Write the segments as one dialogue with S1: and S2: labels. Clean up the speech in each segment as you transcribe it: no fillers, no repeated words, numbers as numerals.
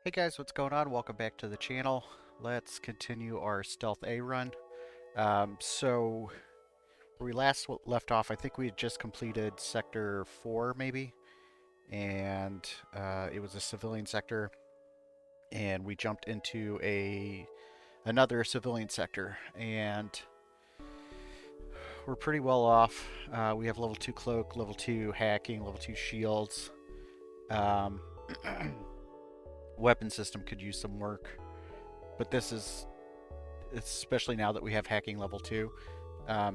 S1: Hey guys, what's going on? Welcome back to the channel. Let's continue our Stealth A run. So, where we last left off, I think we had just completed Sector 4, maybe? And it was a civilian sector, and we jumped into another civilian sector, and we're pretty well off. We have level 2 cloak, level 2 hacking, level 2 shields. Um, weapon system could use some work, but this is especially now that we have hacking level 2,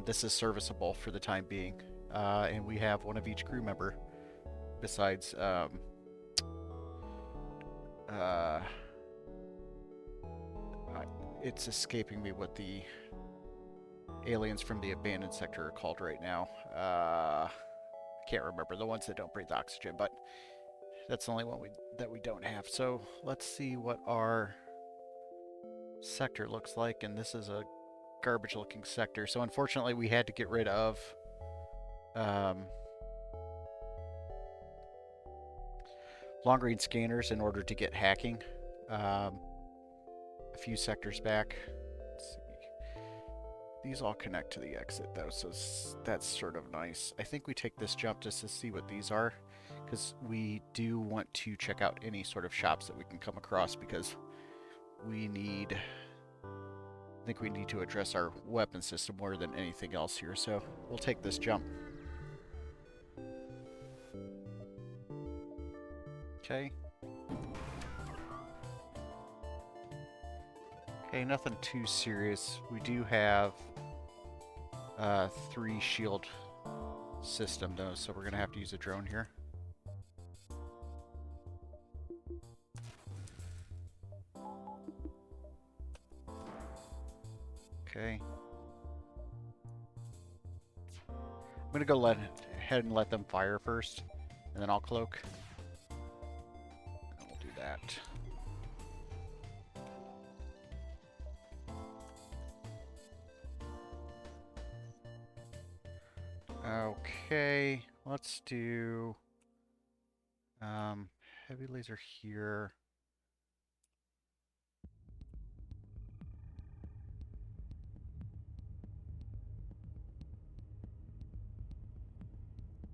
S1: this is serviceable for the time being. And we have one of each crew member besides uh, it's escaping me what the aliens from the abandoned sector are called right now. I can't remember the ones that don't breathe oxygen, but that's the only one that we don't have. So let's see what our sector looks like, and this is a garbage looking sector. So unfortunately we had to get rid of um, long range scanners in order to get hacking um, a few sectors back. Let's see. These all connect to the exit though, so that's sort of nice. I think we take this jump just to see what these are, because we do want to check out any sort of shops that we can come across, because I think we need to address our weapon system more than anything else here, so we'll take this jump. Okay. Okay, nothing too serious. We do have 3 shield system though, so we're gonna have to use a drone here. Okay. I'm gonna go ahead and let them fire first, and then I'll cloak. And we'll do that. Okay, let's do heavy laser here.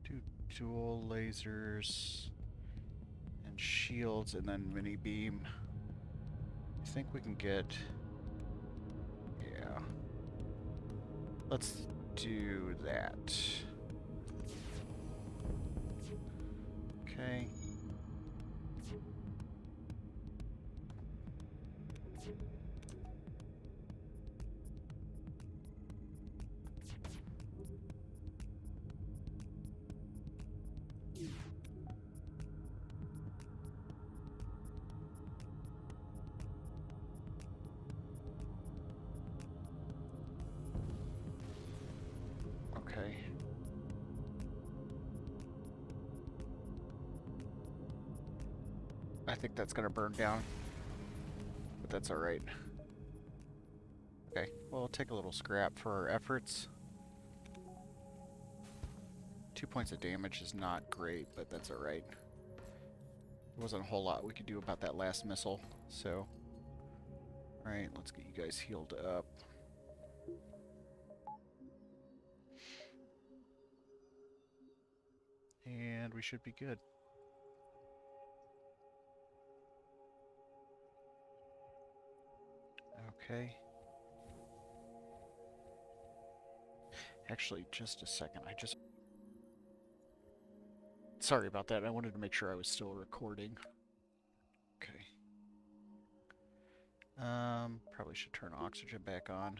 S1: Do dual lasers and shields, and then mini beam. I think we can get, yeah. Let's do that. Okay. Okay. I think that's gonna burn down, but that's alright. Okay, well, we'll take a little scrap for our efforts. 2 points of damage is not great, but that's alright. There wasn't a whole lot we could do about that last missile, so... Alright, let's get you guys healed up. And we should be good. Okay. Actually, just a second. Sorry about that. I wanted to make sure I was still recording. Okay. Probably should turn oxygen back on.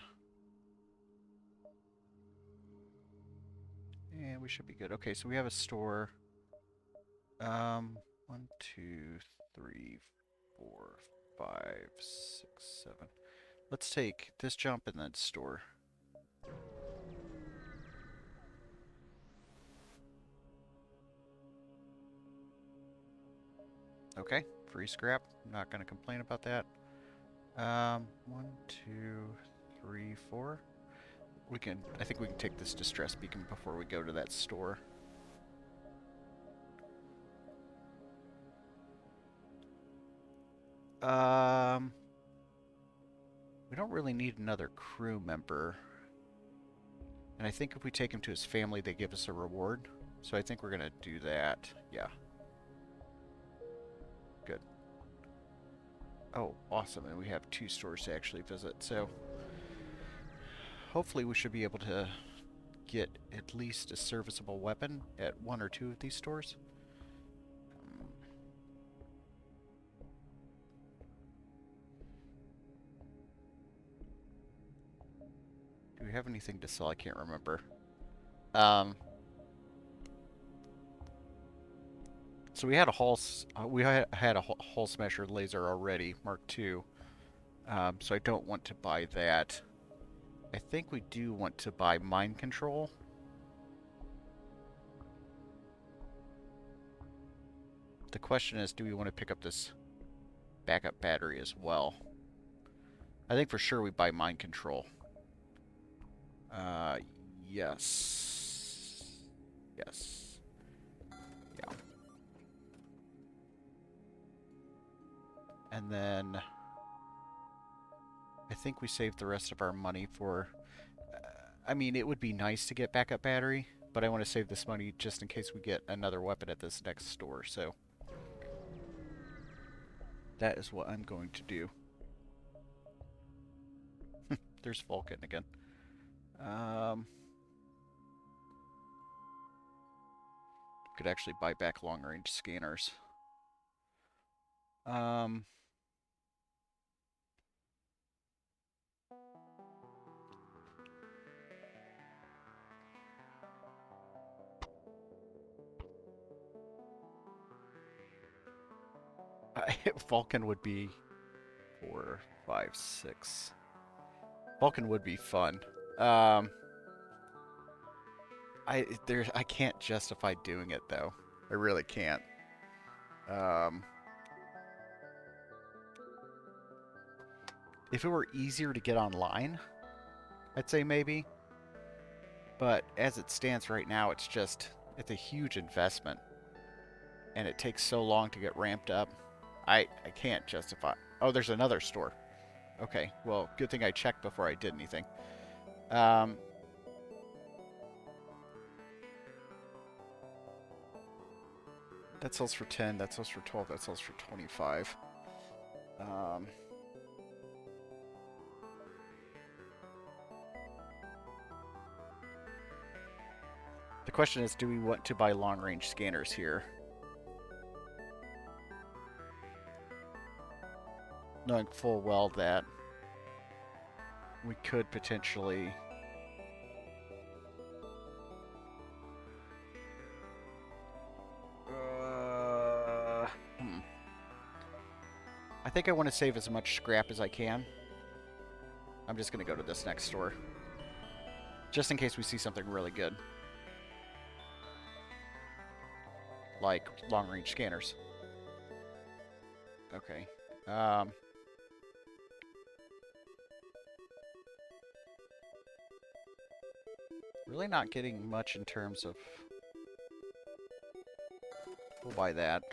S1: And we should be good. Okay, so we have a store. 1, 2, 3, 4, 5, 6, 7. Let's take this jump and then store. Okay, free scrap. I'm not going to complain about that. 1, 2, 3, 4. I think we can take this distress beacon before we go to that store. Um, we don't really need another crew member. And I think if we take him to his family, they give us a reward. So I think we're going to do that. Yeah. Good. Oh, awesome. And we have 2 stores to actually visit. So hopefully we should be able to get at least a serviceable weapon at 1 or 2 of these stores. Do we have anything to sell? I can't remember. So we had a hull smasher laser already, Mark II. So I don't want to buy that. I think we do want to buy mind control. The question is, do we want to pick up this backup battery as well? I think for sure we buy mind control. Yes. Yes. Yeah. And then I think we saved the rest of our money for... I mean, it would be nice to get backup battery, but I want to save this money just in case we get another weapon at this next store, so... that is what I'm going to do. There's Vulcan again. Could actually buy back long-range scanners. Vulcan would be 4, 5, 6. Vulcan would be fun. I can't justify doing it though. I really can't. If it were easier to get online, I'd say maybe. But as it stands right now, it's a huge investment. And it takes so long to get ramped up. I can't justify. Oh, there's another store. Okay, well, good thing I checked before I did anything. That sells for 10, that sells for 12, that sells for 25. The question is, do we want to buy long-range scanners here? Knowing full well that we could potentially... I think I want to save as much scrap as I can. I'm just going to go to this next store. Just in case we see something really good. Like long-range scanners. Okay. Really not getting much in terms of... We'll buy that.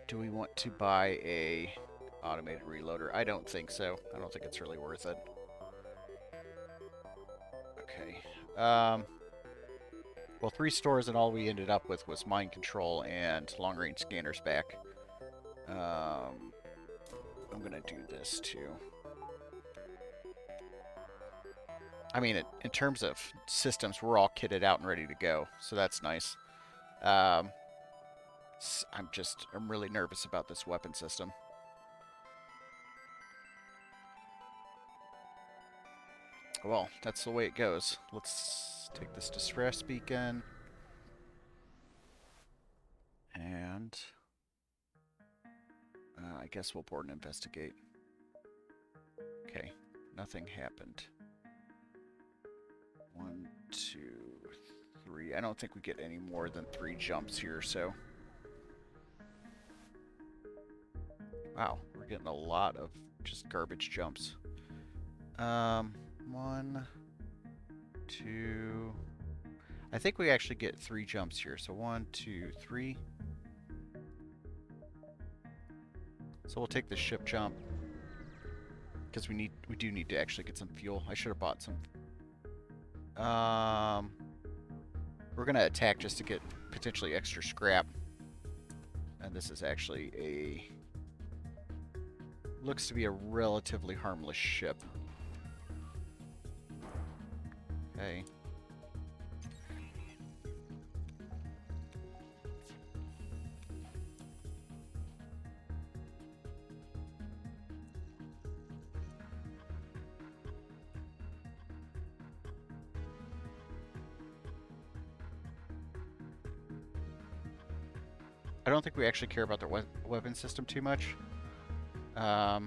S1: Do we want to buy a automated reloader? I don't think so. I don't think it's really worth it. Okay. Well, 3 stores and all we ended up with was mind control and long-range scanners back. I'm gonna do this too. I mean, in terms of systems, we're all kitted out and ready to go, so that's nice. I'm really nervous about this weapon system. Well, that's the way it goes. Let's take this distress beacon. And I guess we'll board and investigate. Okay, nothing happened. 1, 2, 3. I don't think we get any more than 3 jumps here, so... Wow, we're getting a lot of just garbage jumps. 1, 2... I think we actually get 3 jumps here, so 1, 2, 3. So we'll take the ship jump because we do need to actually get some fuel. I should have bought some. We're gonna attack just to get potentially extra scrap. And this is actually looks to be a relatively harmless ship. Okay. I don't think we actually care about their weapon system too much. Yeah.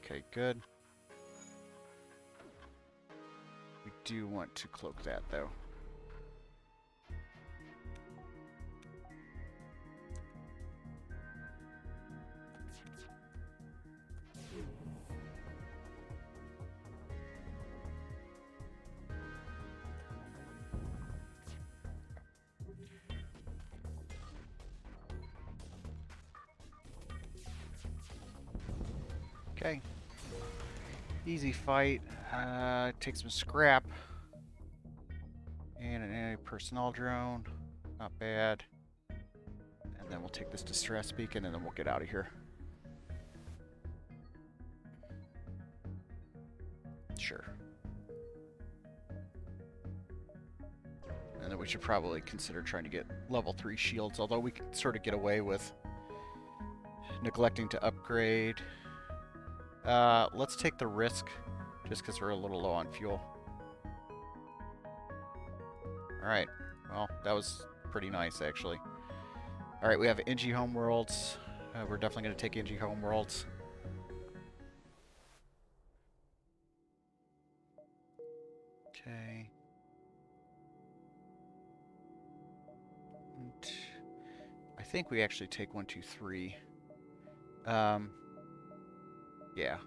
S1: Okay, good. We do want to cloak that, though. Okay. Easy fight. Take some scrap. And an anti-personnel drone. Not bad. And then we'll take this distress beacon and then we'll get out of here. Sure. And then we should probably consider trying to get level 3 shields, although we can sort of get away with neglecting to upgrade. Let's take the risk, just because we're a little low on fuel. Alright, well, that was pretty nice, actually. Alright, we have NG Homeworlds. We're definitely going to take NG Homeworlds. Okay. I think we actually take 1, 2, 3. Yeah.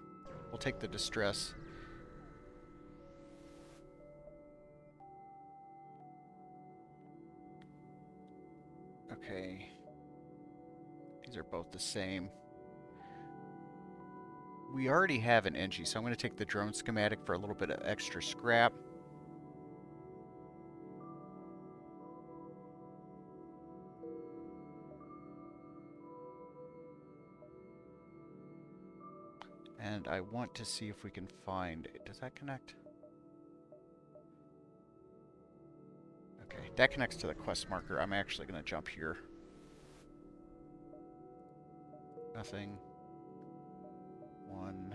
S1: We'll take the distress. Okay. These are both the same. We already have an NG, so I'm going to take the drone schematic for a little bit of extra scrap. And I want to see if we can find... Does that connect? Okay, that connects to the quest marker. I'm actually going to jump here. Nothing. 1.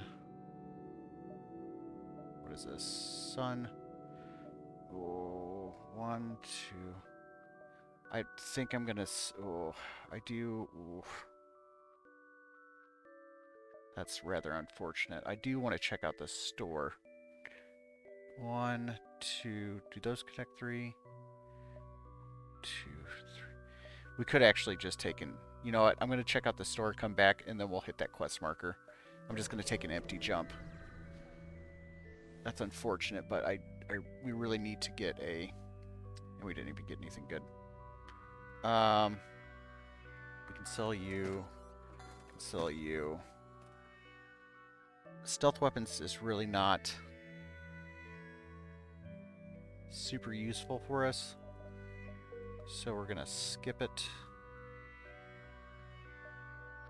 S1: What is this? Sun. Oh, 1, 2. I think I'm going to... Oh, I do... Ooh. That's rather unfortunate. I do want to check out the store. 1, 2. Do those connect 3? 2, 3. We could actually just take an... You know what? I'm going to check out the store, come back, and then we'll hit that quest marker. I'm just going to take an empty jump. That's unfortunate, but we really need to get a... And we didn't even get anything good. We can sell you. We can sell you. Stealth weapons is really not super useful for us. So we're going to skip it.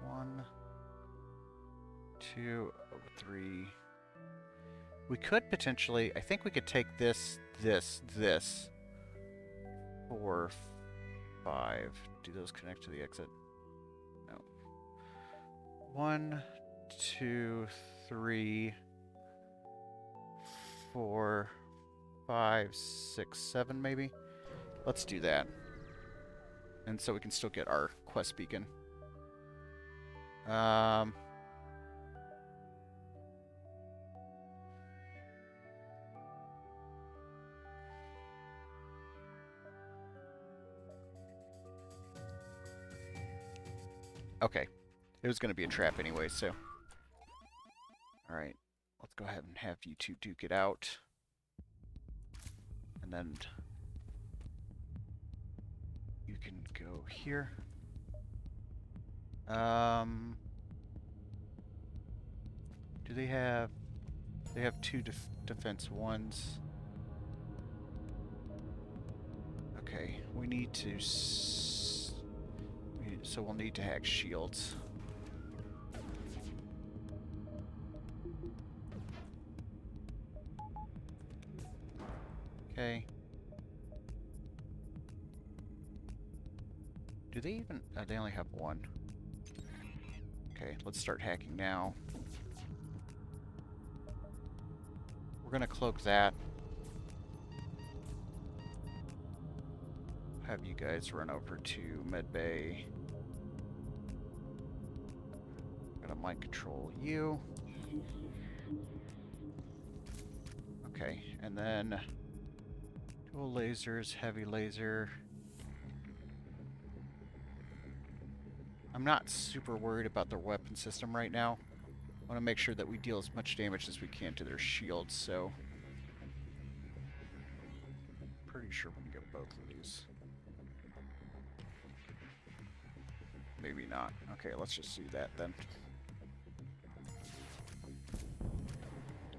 S1: 1, 2, 3. We could potentially... I think we could take this, 4, 5. Do those connect to the exit? No. 1, 2, 3, 4, 5, 6, 7 maybe? Let's do that. And so we can still get our quest beacon. Okay. It was going to be a trap anyway, so... Alright. Let's go ahead and have you two duke it out. And then... You can go here. Um, do they have... They have two defense ones. Okay, we need to... So we'll need to hack shields. Okay. Do they even... they only have one. Okay, let's start hacking now. We're gonna cloak that. Have you guys run over to medbay. Gonna mind control you. Okay, and then dual lasers, heavy laser. I'm not super worried about their weapon system right now. I want to make sure that we deal as much damage as we can to their shields, so... Pretty sure we can get both of these. Maybe not. Okay, let's just do that then.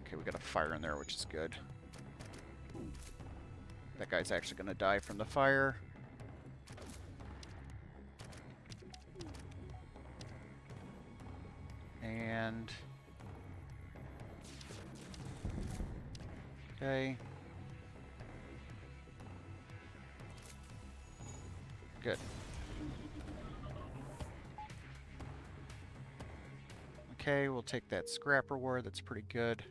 S1: Okay, we got a fire in there, which is good. That guy's actually going to die from the fire. And... Okay. Good. Okay, we'll take that scrap reward. That's pretty good.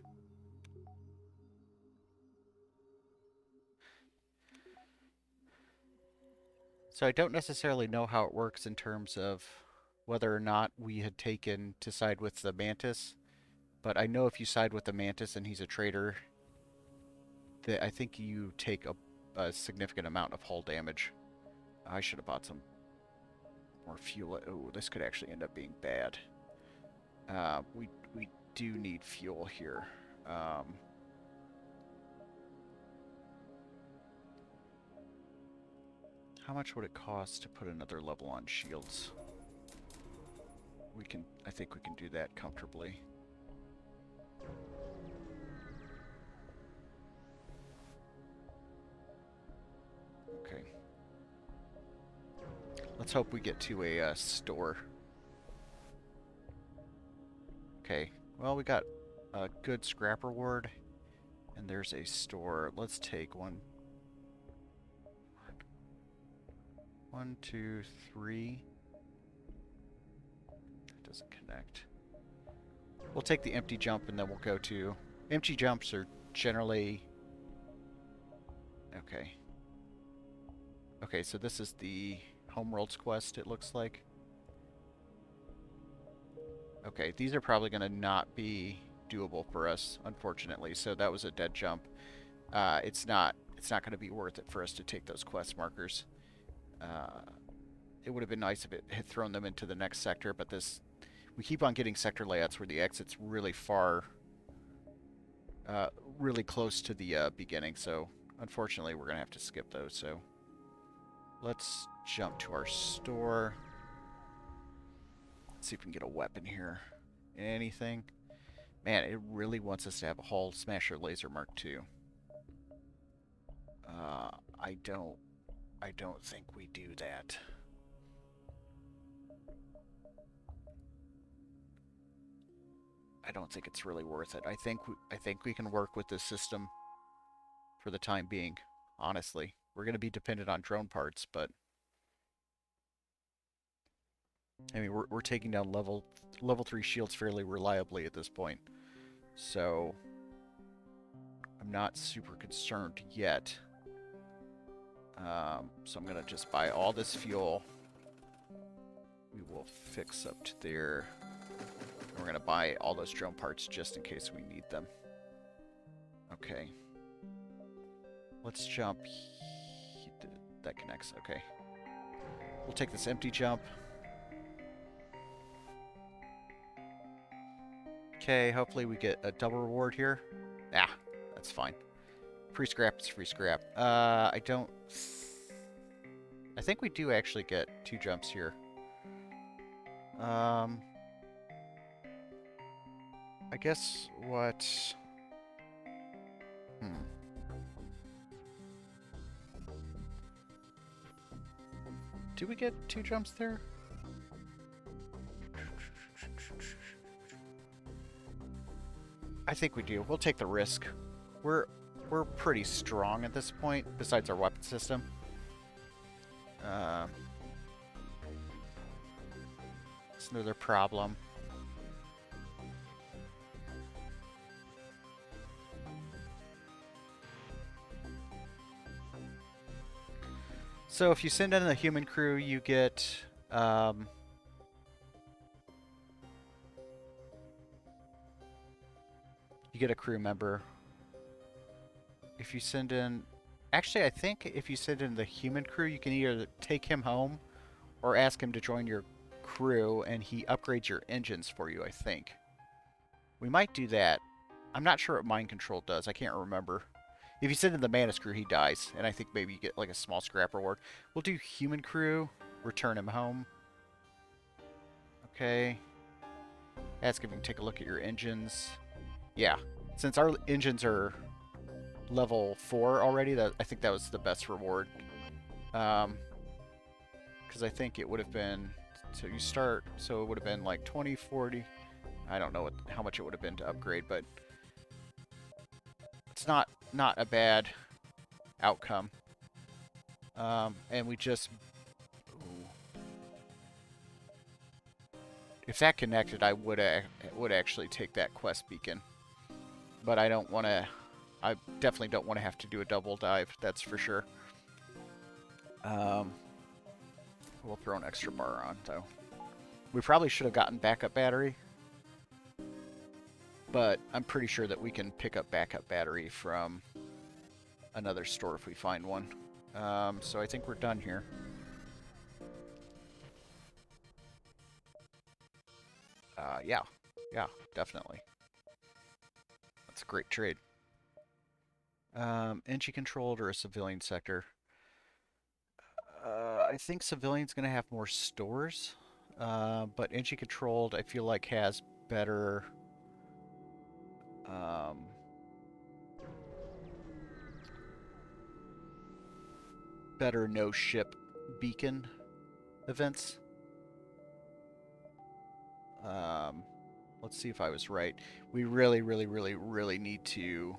S1: So I don't necessarily know how it works in terms of whether or not we had taken to side with the Mantis, but I know if you side with the Mantis and he's a traitor, that I think you take a significant amount of hull damage. I should have bought some more fuel. Oh, this could actually end up being bad. We do need fuel here. How much would it cost to put another level on shields? I think we can do that comfortably. Okay. Let's hope we get to a store. Okay, well, we got a good scrap reward, and there's a store. Let's take one. 1, 2, 3. That doesn't connect. We'll take the empty jump, and then we'll go to... Empty jumps are generally... Okay. Okay, so this is the Homeworlds quest, it looks like. Okay, these are probably going to not be doable for us, unfortunately. So that was a dead jump. It's not going to be worth it for us to take those quest markers. It would have been nice if it had thrown them into the next sector, but we keep on getting sector layouts where the exit's really far, really close to the beginning. So unfortunately, we're going to have to skip those. So let's jump to our store. Let's see if we can get a weapon here. Anything? Man, it really wants us to have a Hull Smasher Laser Mark II. I don't think we do that. I don't think it's really worth it. I think we can work with this system for the time being. Honestly, we're going to be dependent on drone parts, but I mean, we're taking down level 3 shields fairly reliably at this point. So I'm not super concerned yet. So I'm going to just buy all this fuel. We will fix up to there. We're going to buy all those drone parts just in case we need them. Okay. Let's jump. That connects. Okay. We'll take this empty jump. Okay, hopefully we get a double reward here. Ah, that's fine. Free scrap is free scrap. I think we do actually get 2 jumps here. Um, I guess what... Hmm. Do we get 2 jumps there? I think we do. We'll take the risk. We're we're pretty strong at this point, besides our weapon system. It's another problem. So if you send in the human crew, you get a crew member. If you send in, actually, I think if you send in the human crew, you can either take him home or ask him to join your crew, and he upgrades your engines for you. I think we might do that. I'm not sure what mind control does. I can't remember. If you send in the Manus crew, he dies, and I think maybe you get like a small scrap reward. We'll do human crew, return him home. Okay. Ask if you can take a look at your engines. Yeah, since our engines are level 4 already, that I think that was the best reward. Because I think it would have been, so you start, so it would have been like 20, 40. I don't know how much it would have been to upgrade, but it's not a bad outcome. And we just, ooh. If that connected, I would actually take that quest beacon, but I don't want to. I definitely don't want to have to do a double dive. That's for sure. We'll throw an extra bar on though. We probably should have gotten backup battery, but I'm pretty sure that we can pick up backup battery from another store if we find one. So I think we're done here. Yeah, definitely. That's a great trade. Entry controlled or a civilian sector? I think civilian's going to have more stores, but entry controlled I feel like has better better no ship beacon events. Let's see if I was right. We really need to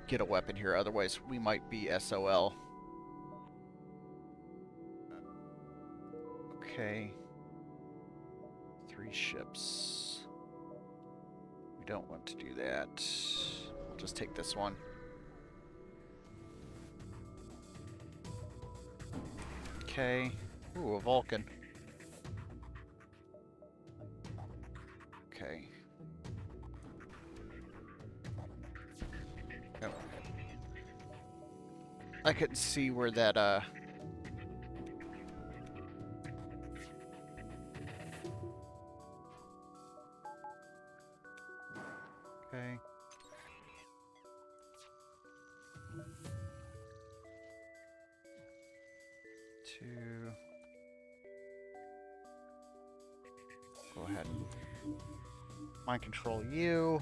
S1: get a weapon here, otherwise we might be SOL. Okay. 3 ships. We don't want to do that. We'll just take this one. Okay. Ooh, a Vulcan. Okay. Oh. I couldn't see where that, Okay. Two. Go ahead and mind control you.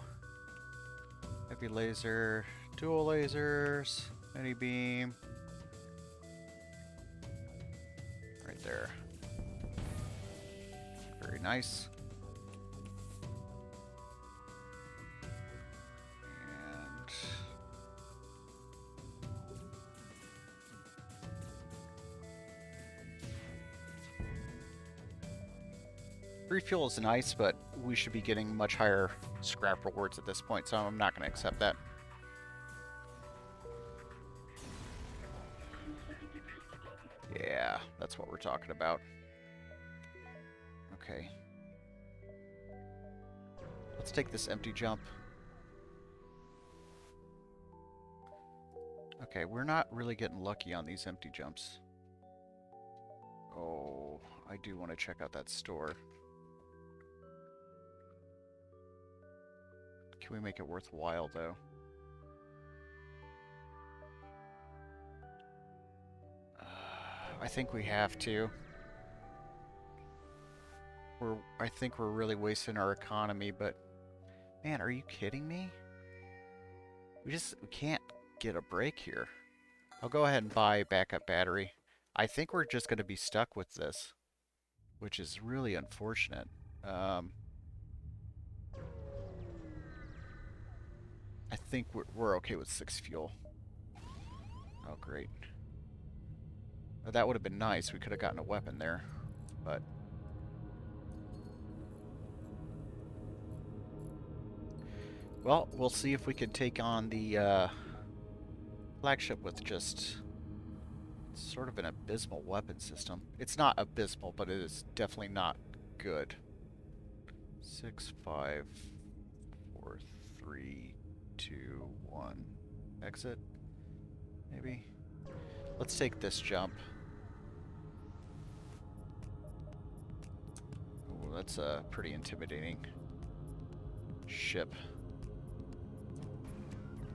S1: Heavy laser, dual lasers, mini beam. Right there. Very nice. And refuel is nice, but we should be getting much higher scrap rewards at this point, so I'm not going to accept that. Yeah, that's what we're talking about. Okay. Let's take this empty jump. Okay, we're not really getting lucky on these empty jumps. Oh, I do want to check out that store. Can we make it worthwhile, though? I think we have to. I think we're really wasting our economy, but man, are you kidding me? We can't get a break here. I'll go ahead and buy backup battery. I think we're just going to be stuck with this, which is really unfortunate. Um, I think we're okay with 6 fuel. Oh, great. Oh, that would have been nice. We could have gotten a weapon there, but... Well, we'll see if we can take on the flagship with just sort of an abysmal weapon system. It's not abysmal, but it is definitely not good. 6, 5, 4, 3, 2, 1. Exit? Maybe? Let's take this jump. Ooh, that's a pretty intimidating ship.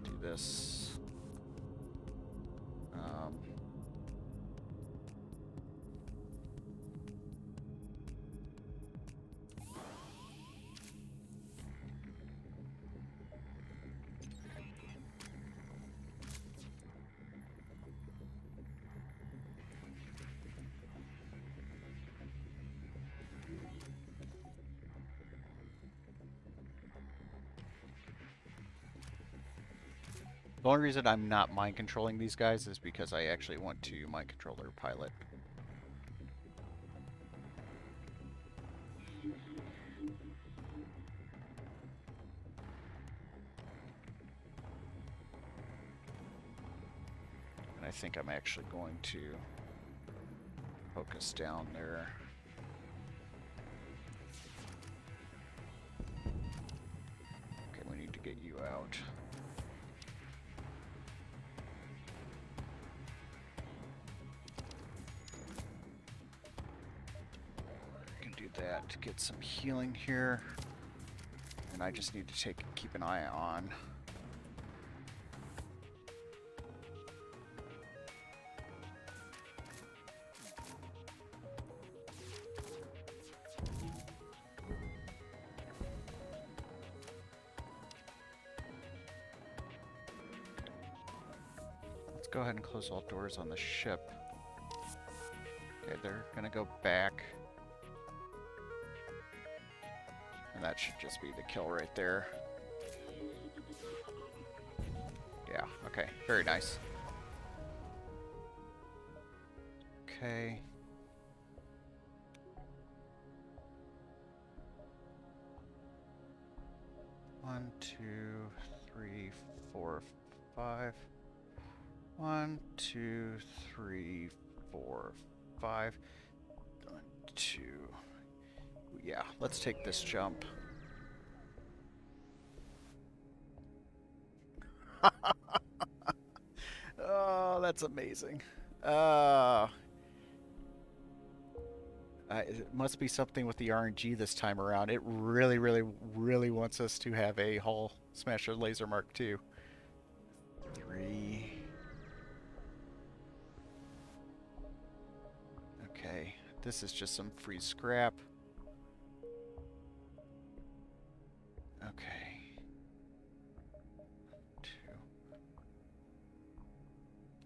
S1: Do this. The only reason I'm not mind controlling these guys is because I actually want to mind control their pilot. And I think I'm actually going to focus down there. Okay, we need to get you out. That to get some healing here, and I just need to keep an eye on let's go ahead and close all doors on the ship. Okay, they're gonna go back. And that should just be the kill right there. Yeah, okay. Very nice. Okay. One, 2, 3, 4, 5. 1, 2, 3, 4, 5. 1, 2. Yeah, let's take this jump. Oh, that's amazing. It must be something with the RNG this time around. It really, really, really wants us to have a Hull Smasher Laser Mark II. 3. Okay, this is just some free scrap. Okay. 2.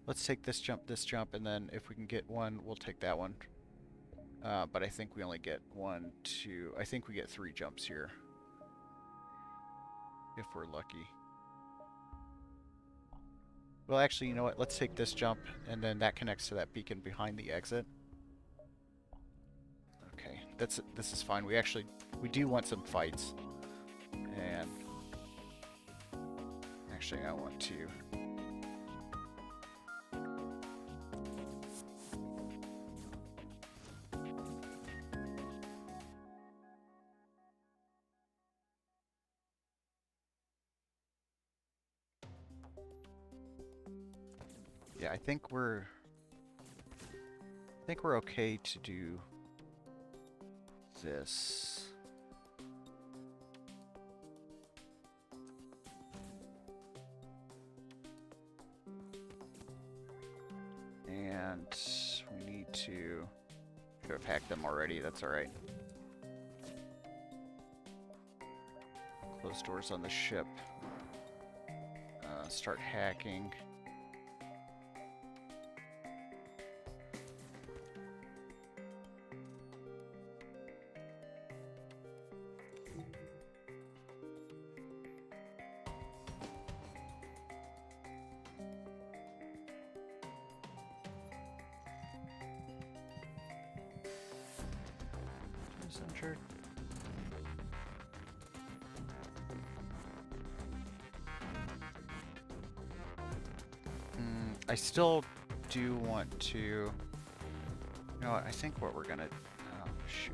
S1: Let's take this jump, and then if we can get one, we'll take that one. But I think we only get 1, 2... I think we get 3 jumps here. If we're lucky. Well, actually, you know what? Let's take this jump, and then that connects to that beacon behind the exit. Okay, this is fine. We do want some fights. And... actually, I want to... Yeah, I think we're okay to do this. And we need to... should have hacked them already, that's alright. Close doors on the ship. Start hacking. Who's injured? I still do want to... You know what, I think what we're gonna... Oh, shoot.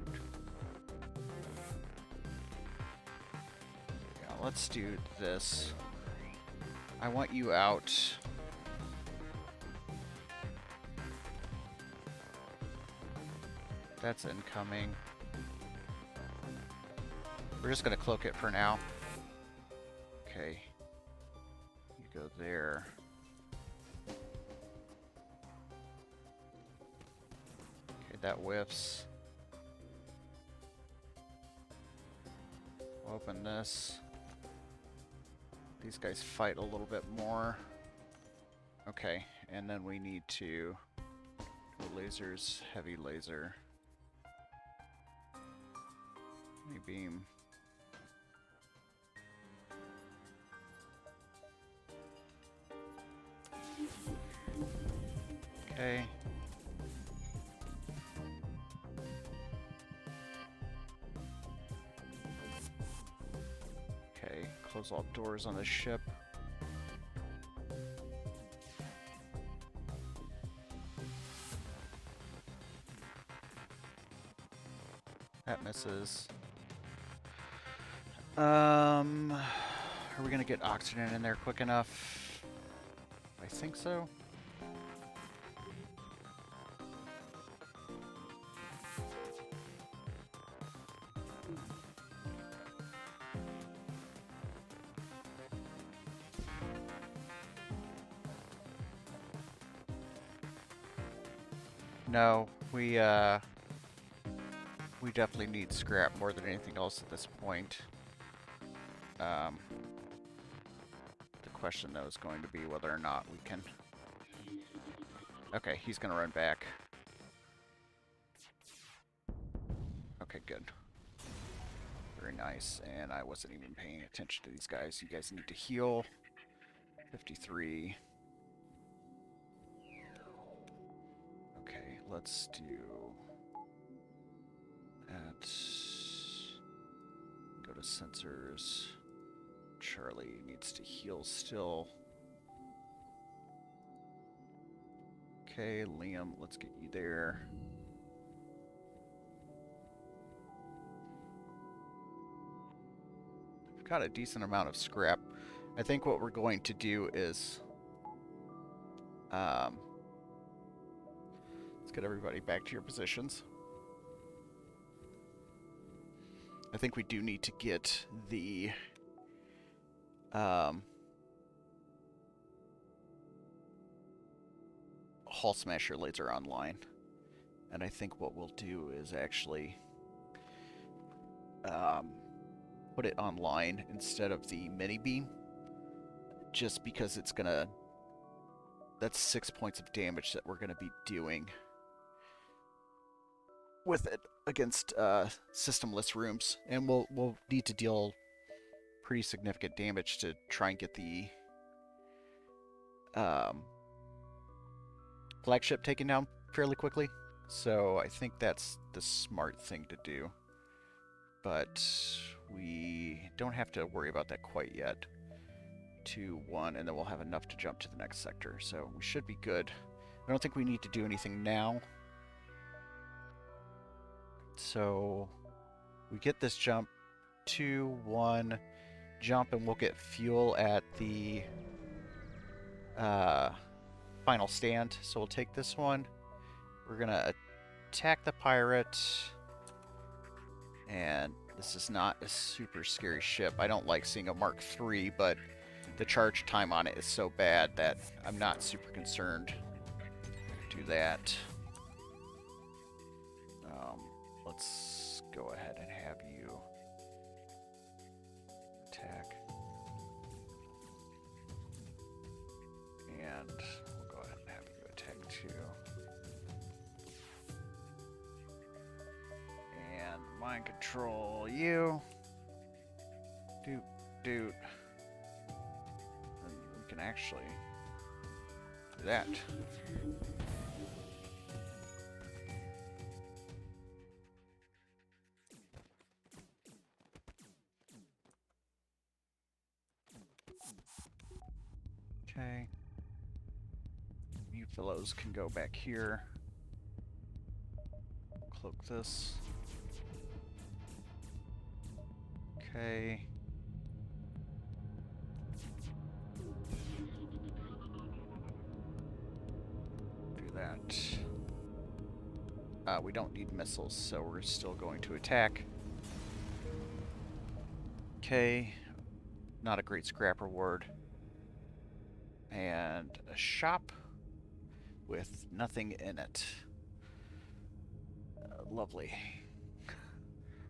S1: Yeah, let's do this. I want you out. That's incoming. We're just gonna cloak it for now. Okay. You go there. That whiffs. Open this. These guys fight a little bit more. Okay, and then we need to lasers, heavy laser. Heavy beam. Okay. Close all doors on the ship. That misses. Are we gonna get oxygen in there quick enough? I think so. No, we definitely need scrap more than anything else at this point. The question though is going to be whether or not we can... Okay, he's gonna run back. Okay, good. Very nice, and I wasn't even paying attention to these guys. You guys need to heal. 53. Okay, let's do that. Go to sensors. Charlie needs to heal still. Okay, Liam, let's get you there. We've got a decent amount of scrap. I think what we're going to do is... let's get everybody back to your positions. I think we do need to get the... Hull Smasher laser online. And I think what we'll do is actually put it online instead of the mini beam, just because it's gonna... That's 6 points of damage that we're gonna be doing with it against systemless rooms, and we'll need to deal pretty significant damage to try and get the flagship taken down fairly quickly. So I think that's the smart thing to do. But we don't have to worry about that quite yet. 2, 1, and then we'll have enough to jump to the next sector. So we should be good. I don't think we need to do anything now. So we get this jump. 2, 1, jump, and we'll get fuel at the final stand. So we'll take this one. We're gonna attack the pirate. And this is not a super scary ship. I don't like seeing a Mark III, but the charge time on it is so bad that I'm not super concerned. Do that. Let's go ahead and have you Mind control you. Doot, doot. And we can actually do that. Okay. You fellows can go back here. Cloak this. Okay. Do that. We don't need missiles, so we're still going to attack. Okay. Not a great scrap reward. And a shop with nothing in it. Lovely.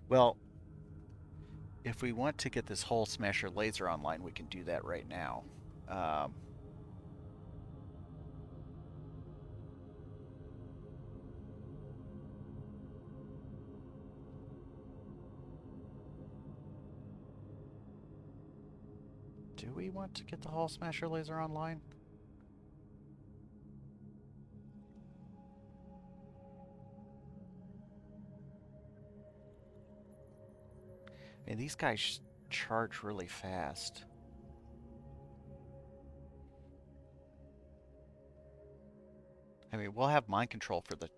S1: Well, if we want to get this Hull Smasher laser online, we can do that right now. Do we want to get the Hull Smasher laser online? I mean, these guys charge really fast. I mean, we'll have mind control for the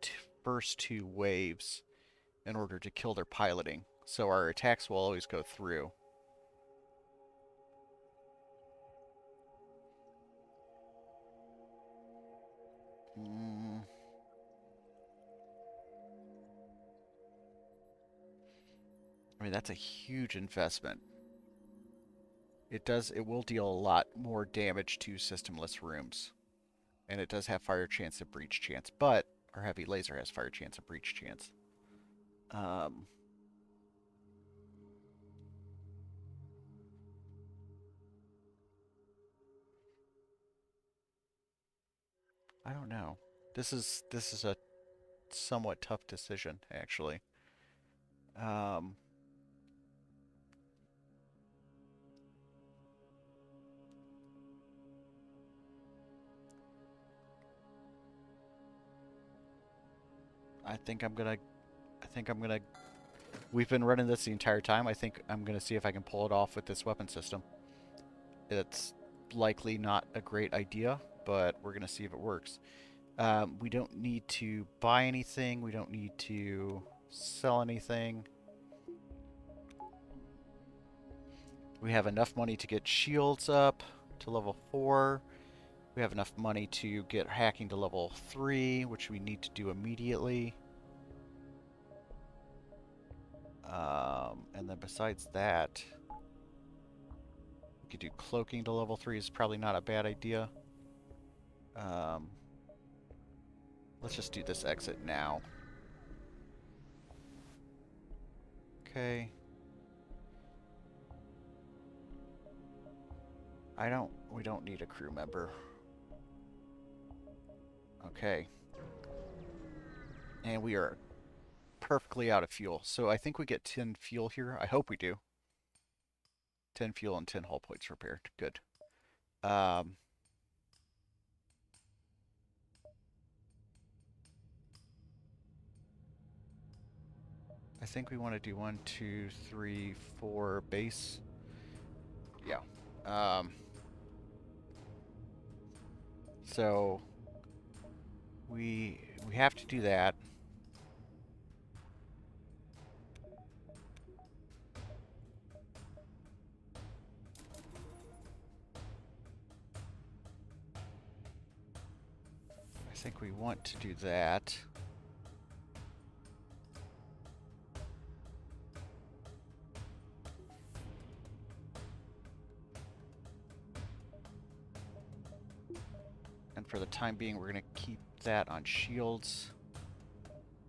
S1: first two waves in order to kill their piloting, so our attacks will always go through. I mean, that's a huge investment. It will deal a lot more damage to systemless rooms. And it does have fire chance and breach chance, but our heavy laser has fire chance and breach chance. I don't know. This is a somewhat tough decision, actually. I think I'm gonna. We've been running this the entire time. I think I'm gonna see if I can pull it off with this weapon system. It's likely not a great idea, but we're gonna see if it works. We don't need to buy anything. We don't need to sell anything. We have enough money to get shields up to level 4. We have enough money to get hacking to level 3, which we need to do immediately. And then besides that, we could do cloaking to level 3 is probably not a bad idea. Let's just do this exit now. Okay. We don't need a crew member. Okay. And we are perfectly out of fuel. So I think we get 10 fuel here. I hope we do. 10 fuel and 10 hull points repaired. Good. I think we want to do 1, 2, 3, 4 base. Yeah. So we have to do that. I think we want to do that. And for the time being, we're going to keep that on shields.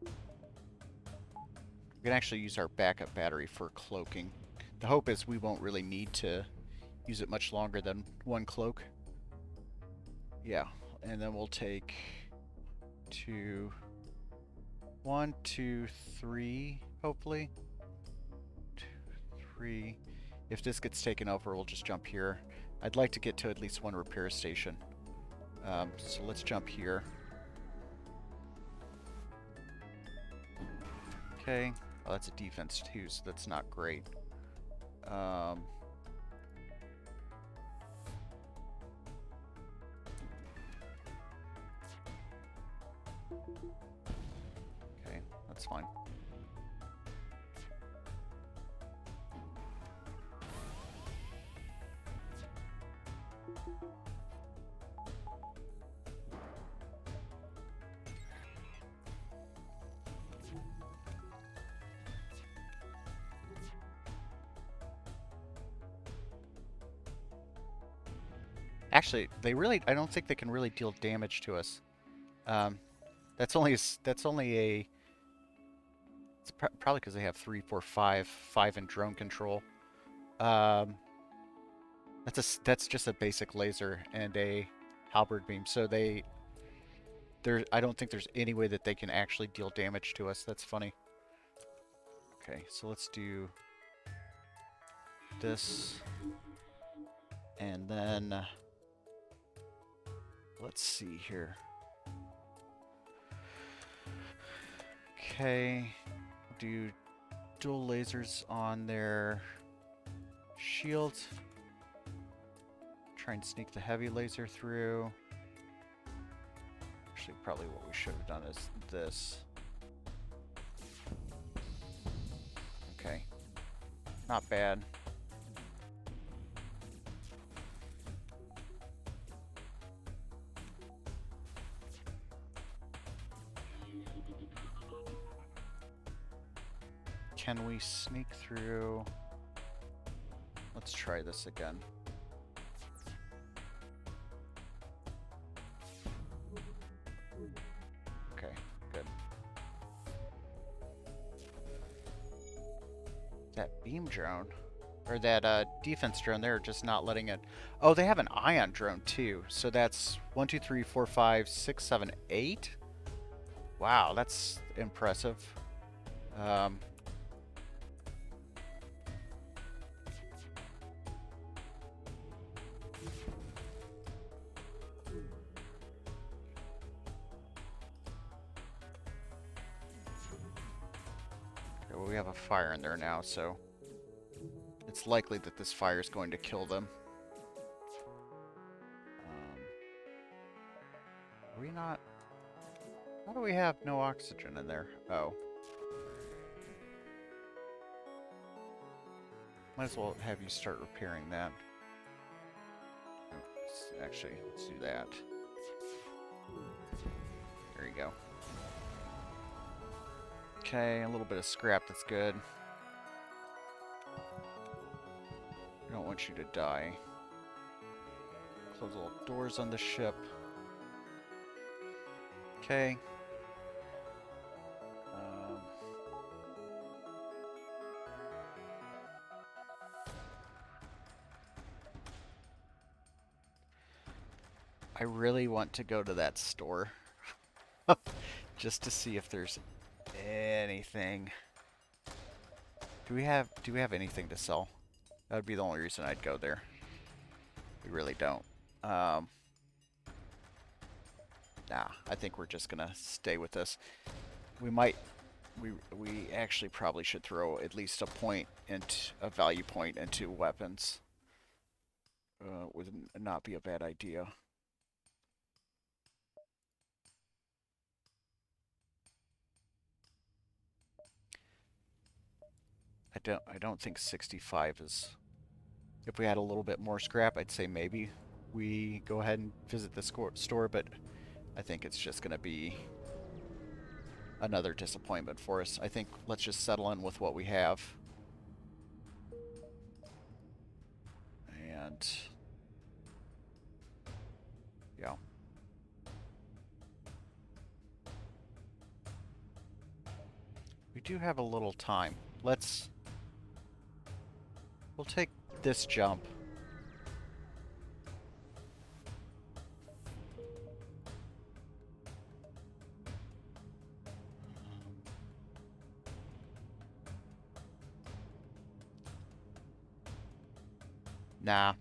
S1: We can actually use our backup battery for cloaking. The hope is we won't really need to use it much longer than one cloak. Yeah, and then we'll take 1, 2, 3, hopefully. 3. If this gets taken over, we'll just jump here. I'd like to get to at least one repair station. So let's jump here. Okay. Oh, that's a defense too, so that's not great. Okay, that's fine. Actually, I don't think they can really deal damage to us. That's only a. It's probably because they have 3, 4, 5 in drone control. That's just a basic laser and a halberd beam. So I don't think there's any way that they can actually deal damage to us. That's funny. Okay, so let's do this, and then let's see here. Okay, do dual lasers on their shield. Try and sneak the heavy laser through. Actually, probably what we should have done is this. Okay, not bad. Can we sneak through? Let's try this again. Okay, good. That beam drone, or that defense drone, they're just not letting it. Oh, they have an ion drone too. So that's 1, 2, 3, 4, 5, 6, 7, 8. Wow, that's impressive. Well, we have a fire in there now, so it's likely that this fire is going to kill them. Are we not? How do we have no oxygen in there? Oh. Might as well have you start repairing that. Actually, let's do that. There you go. Okay, a little bit of scrap, that's good. I don't want you to die. Close all doors on the ship. Okay. I really want to go to that store. Just to see if there's anything. Do we have anything to sell? That would be the only reason I'd go there. We really don't. Nah, I think we're just gonna stay with this. We actually probably should throw at least a value point into weapons. Would not be a bad idea. I don't think 65 is. If we had a little bit more scrap, I'd say maybe we go ahead and visit the store, but I think it's just going to be another disappointment for us. I think let's just settle in with what we have. And yeah. We do have a little time. We'll take this jump. Nah.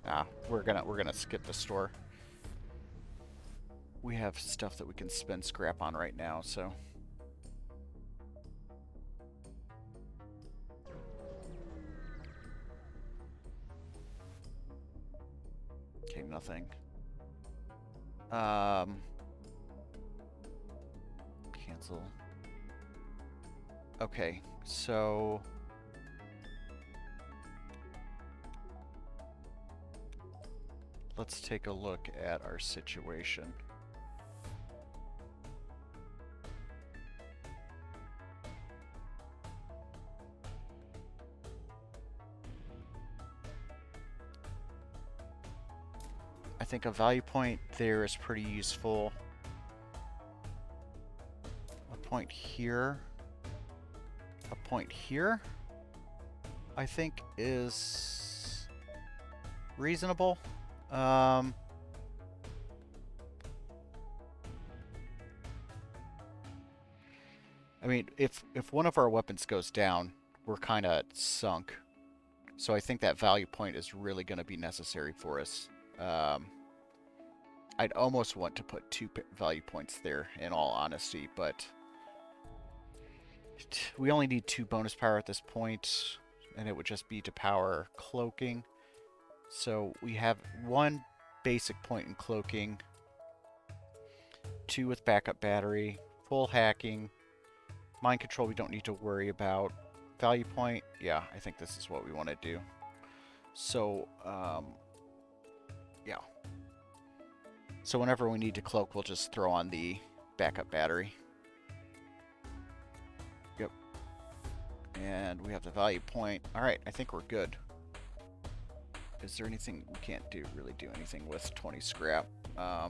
S1: Nah, we're gonna skip the store. We have stuff that we can spend scrap on right now, so. Okay, nothing. Cancel. Okay, so let's take a look at our situation. I think a value point there is pretty useful. A point here. A point here, I think, is reasonable. I mean, if one of our weapons goes down, we're kind of sunk. So I think that value point is really going to be necessary for us. I'd almost want to put 2 value points there, in all honesty, but we only need 2 bonus power at this point, and it would just be to power cloaking. So we have 1 basic point in cloaking, 2 with backup battery, full hacking, mind control we don't need to worry about, value point, yeah, I think this is what we want to do. So, yeah. So whenever we need to cloak, we'll just throw on the backup battery. Yep. And we have the value point. Alright, I think we're good. Is there anything we can't really do anything with 20 scrap? I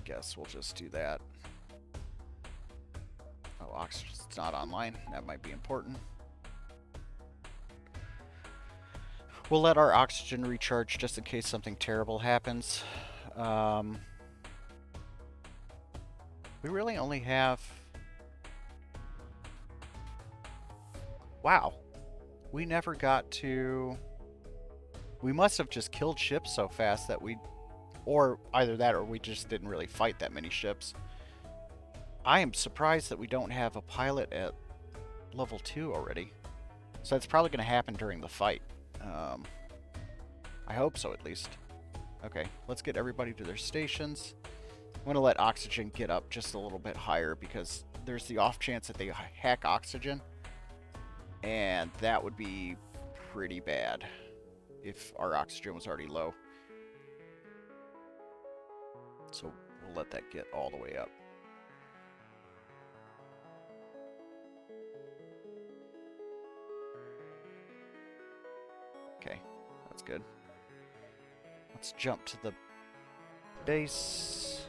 S1: guess we'll just do that. Oh, oxygen's not online. That might be important. We'll let our oxygen recharge just in case something terrible happens. We really only have... Wow. We never got to... We must have just killed ships so fast that we... Or either that or we just didn't really fight that many ships. I am surprised that we don't have a pilot at level 2 already. So that's probably going to happen during the fight. I hope so, at least. Okay, let's get everybody to their stations. I'm going to let oxygen get up just a little bit higher because there's the off chance that they hack oxygen. And that would be pretty bad if our oxygen was already low. So we'll let that get all the way up. Okay, that's good. Let's jump to the base.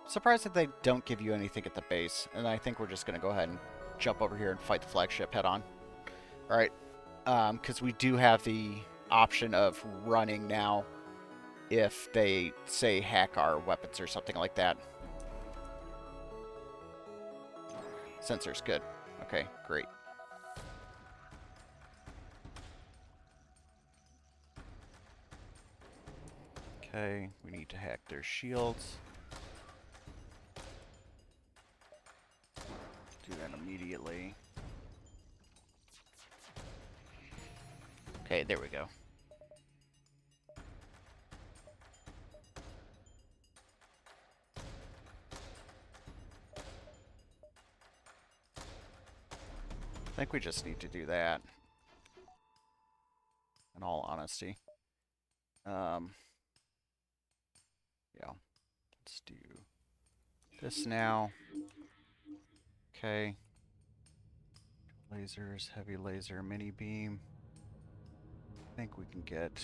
S1: Surprised that they don't give you anything at the base, and I think we're just going to go ahead and jump over here and fight the flagship head on. Alright, because we do have the option of running now if they, say, hack our weapons or something like that. Sensor's good. Okay, great. Okay, we need to hack their shields. Do that immediately. Okay, there we go. I think we just need to do that. In all honesty. Yeah. Let's do this now. Okay. Lasers, heavy laser, mini beam. I think we can get...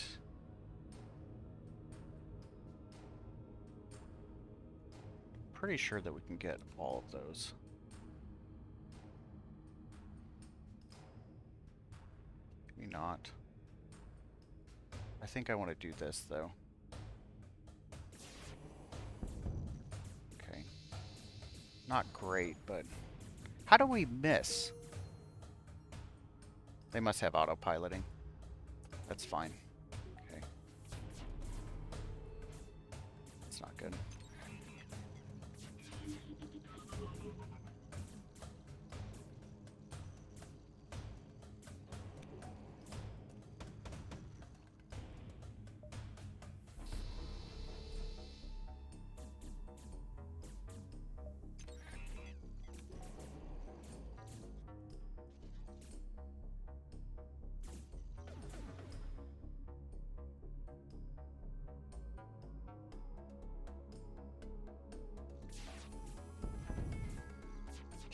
S1: Pretty sure that we can get all of those. Maybe not. I think I want to do this, though. Okay. Not great, but... How do we miss? They must have autopiloting. That's fine. Okay. It's not good.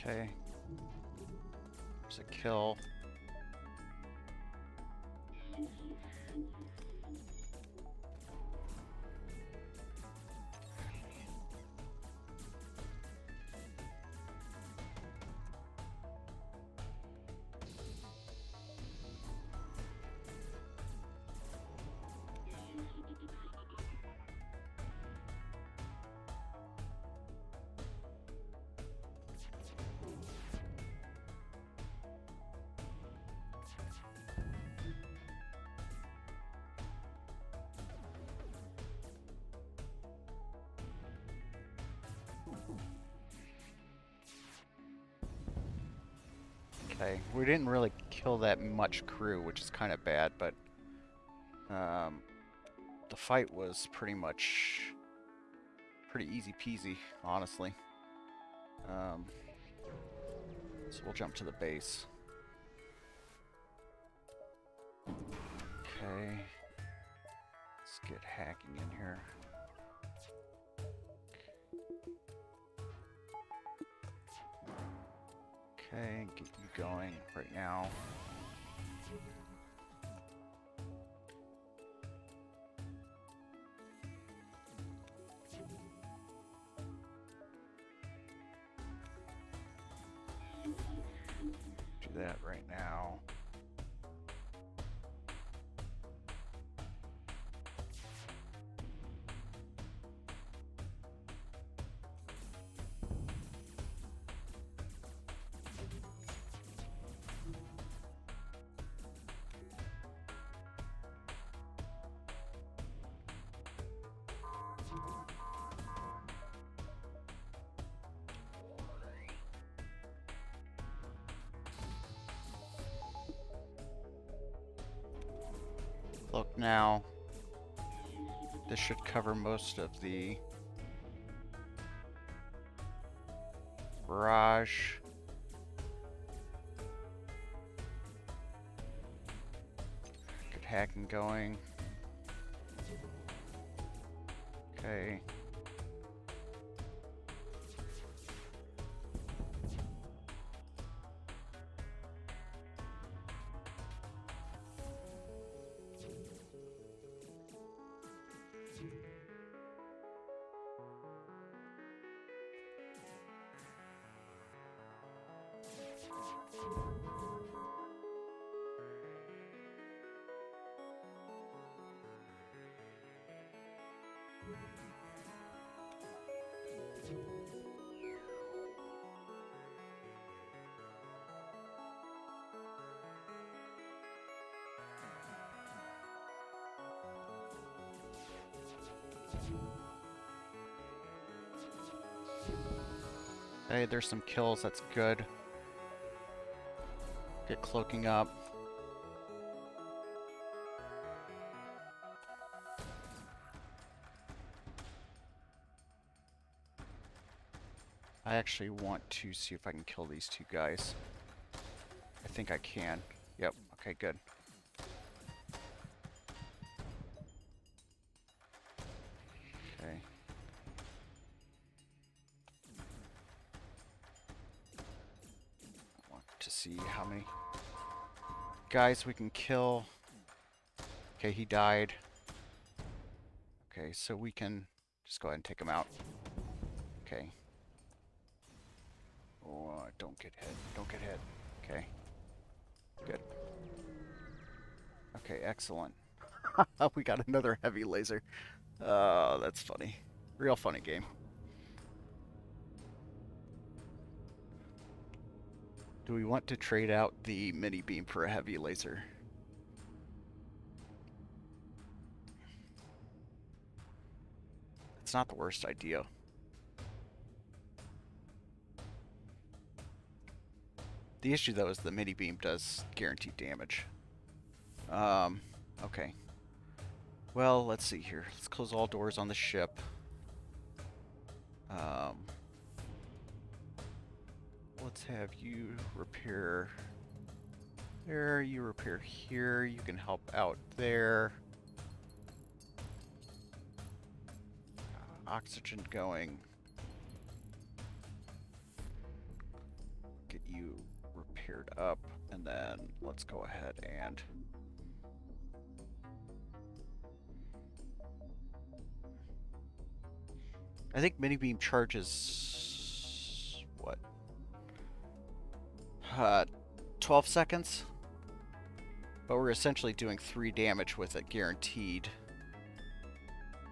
S1: Okay. There's a kill. Okay, we didn't really kill that much crew, which is kind of bad, but the fight was pretty easy peasy, honestly. So we'll jump to the base. Okay, let's get hacking in here. Okay, get you going right now. Do that right now. Look now. This should cover most of the barrage. Get hacking going. Okay. Hey, there's some kills, that's good. Get cloaking up. I actually want to see if I can kill these two guys. I think I can. Yep, okay, good. Okay. I want to see how many guys we can kill. Okay, he died. Okay, so we can just go ahead and take him out. Okay. Oh, don't get hit. Don't get hit. Okay. Good. Okay, excellent. We got another heavy laser. Oh, that's funny. Real funny game. Do we want to trade out the mini beam for a heavy laser? It's not the worst idea. The issue, though, is the mini beam does guaranteed damage. Okay. Well, let's see here. Let's close all doors on the ship. Let's have you repair there, you repair here, you can help out there. Oxygen going. Get you repaired up, and then let's go ahead and I think mini beam charges what? 12 seconds? But we're essentially doing 3 damage with it guaranteed.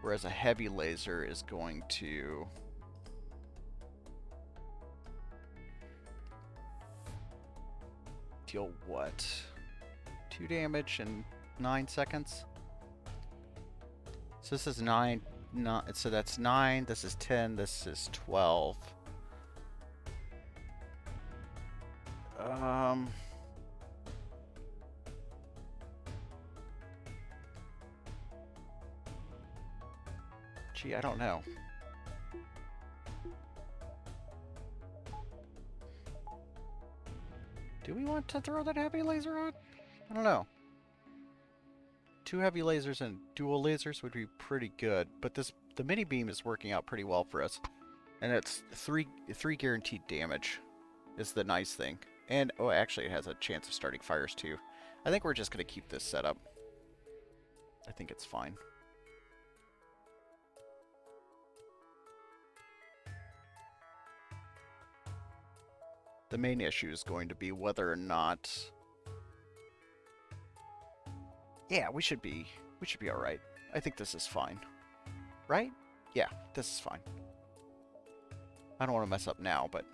S1: Whereas a heavy laser is going to deal what? 2 damage in 9 seconds? So this is 9, so that's 9, this is 10, this is 12. Gee, I don't know. Do we want to throw that heavy laser on? I don't know. 2 heavy lasers and dual lasers would be pretty good, but the mini beam is working out pretty well for us. And it's 3 guaranteed damage is the nice thing. And, oh, actually it has a chance of starting fires too. I think we're just going to keep this set up. I think it's fine. The main issue is going to be whether or not... Yeah, we should be all right. I think this is fine. Right? Yeah, this is fine. I don't want to mess up now, but...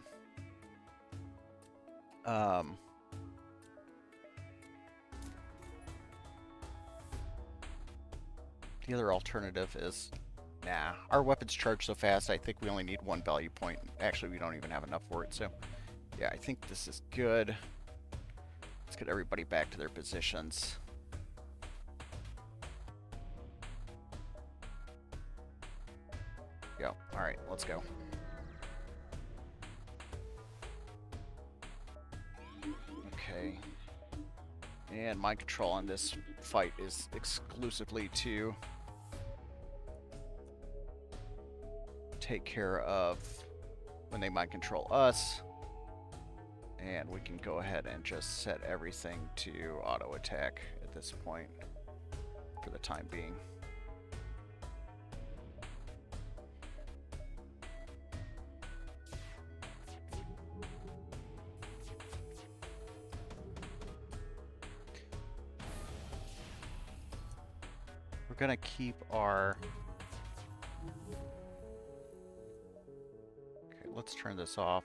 S1: the other alternative is... Nah, our weapons charge so fast, I think we only need 1 value point. Actually, we don't even have enough for it, so... Yeah, I think this is good. Let's get everybody back to their positions. Go. Alright, let's go. Okay. And mind control on this fight is exclusively to take care of when they mind control us. And we can go ahead and just set everything to auto attack at this point for the time being. We're gonna keep our... Okay, let's turn this off.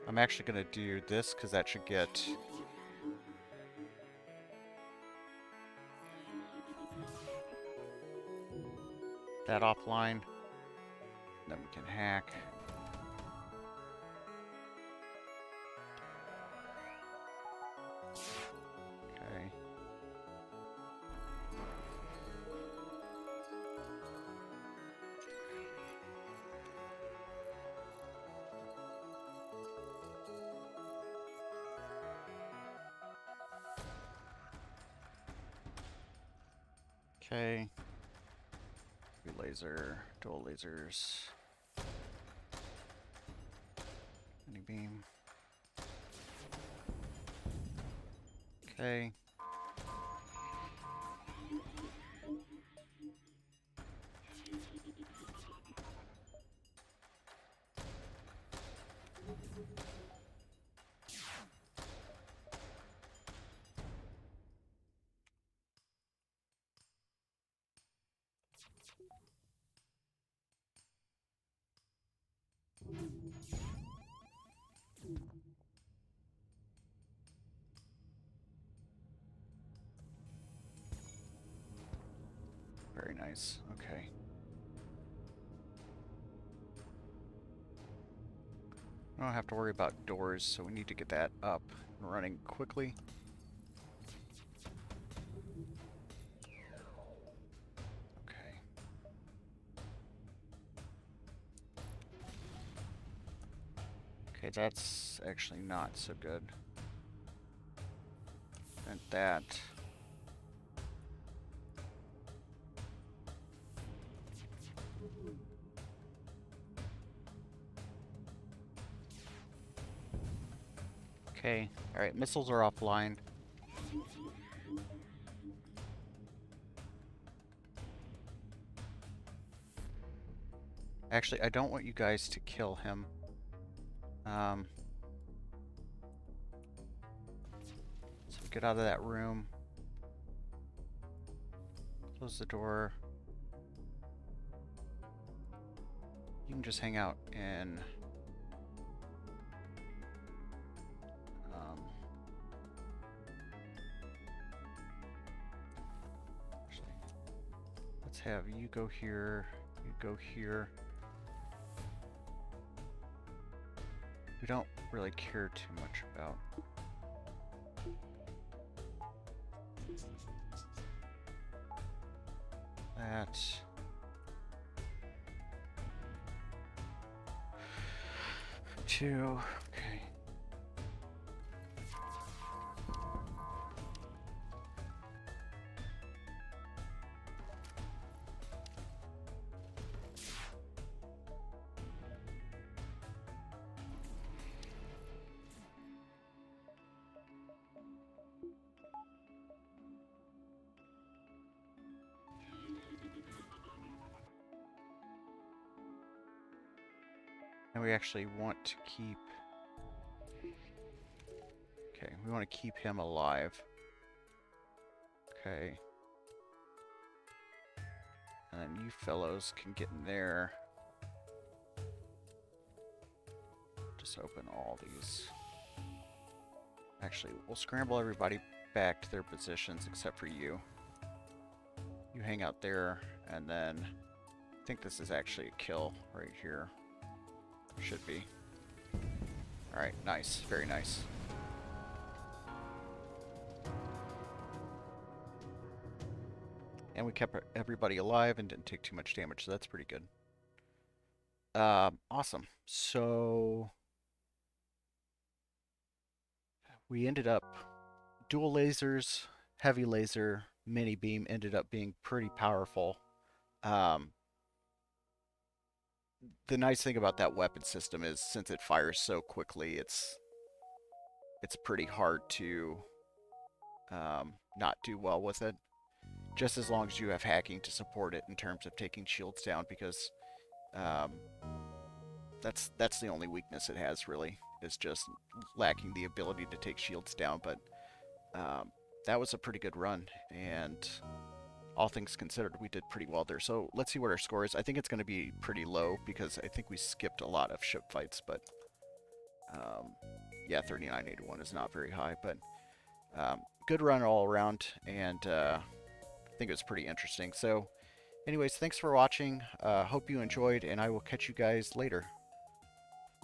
S1: I'm actually going to do this because that should get... that offline. Then we can hack. Okay. Okay. Laser, dual lasers. Mini beam. Okay. Very nice. Okay. I don't have to worry about doors, so we need to get that up and running quickly. Okay. Okay, that's actually not so good. And that. Okay. Alright, missiles are offline. Actually, I don't want you guys to kill him. So get out of that room. Close the door. You can just hang out in... actually, let's have you go here, you go here. We don't really care too much about... that. 2. Okay. And we actually want to keep... okay, we want to keep him alive. Okay. And then you fellows can get in there. Just open all these. Actually, we'll scramble everybody back to their positions except for you. You hang out there, and then I think this is actually a kill right here. Should be. Alright, nice. Very nice. And we kept everybody alive and didn't take too much damage, so that's pretty good. Awesome. So we ended up dual lasers, heavy laser, mini beam ended up being pretty powerful. The nice thing about that weapon system is since it fires so quickly, it's pretty hard to not do well with it. Just as long as you have hacking to support it in terms of taking shields down, because that's the only weakness it has, really, is just lacking the ability to take shields down. But that was a pretty good run, and all things considered, we did pretty well there. So let's see what our score is. I think it's going to be pretty low because I think we skipped a lot of ship fights, but yeah, 3981 is not very high, but good run all around, and I think it was pretty interesting. So anyways, thanks for watching. Hope you enjoyed, and I will catch you guys later.